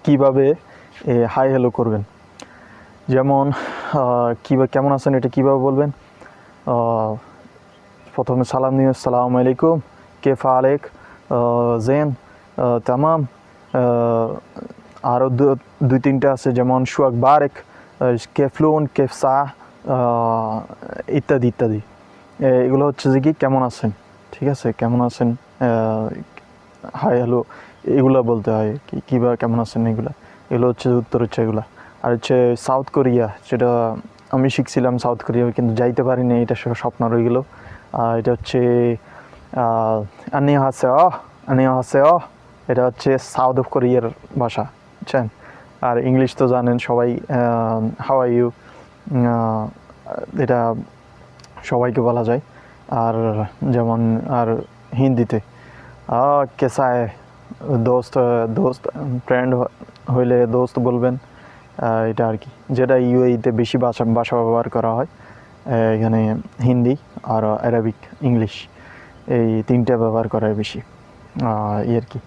কিভাবে hi hello করবেন। যেমন কেমন আছেন এটা কীভাবে বলবেন। প্রথমে সালাম নিয়ে আসসালামু আলাইকুম, কেফ আলেক, জেন, তামাম। আরও দুই তিনটা আছে, যেমন শুয়াক বারেক, কেফলুন, কেফ সা, ইত্যাদি ইত্যাদি। এগুলো হচ্ছে যে কি কেমন আছেন, ঠিক আছে, কেমন আছেন, হাই হ্যালো এগুলো বলতে হয়। কীভাবে কেমন আছেন এগুলো হচ্ছে উত্তর হচ্ছে এগুলো। আর হচ্ছে সাউথ কোরিয়া, যেটা আমি শিখছিলাম সাউথ কোরিয়া, কিন্তু যাইতে পারিনি, এটা স্বপ্ন রয়ে গেলো। এটা হচ্ছে আনিহাসেও, এটা হচ্ছে সাউথ অফ কোরিয়ার ভাষা, বুঝছেন। আর ইংলিশ তো জানেন সবাই, হাউ আর ইউ, এটা সবাইকে বলা যায়। আর যেমন আর হিন্দিতে কেসা হ্যায়, দোস্ত দোস্ত ফ্রেন্ড হইলে দোস্ত বলবেন, এটা আর কি। যেটা ইউএইতে বেশি ভাষা ব্যবহার করা হয়, এখানে হিন্দি আর আরবিক, ইংলিশ, এই তিনটা ব্যবহার করা হয় বেশি, আর কি।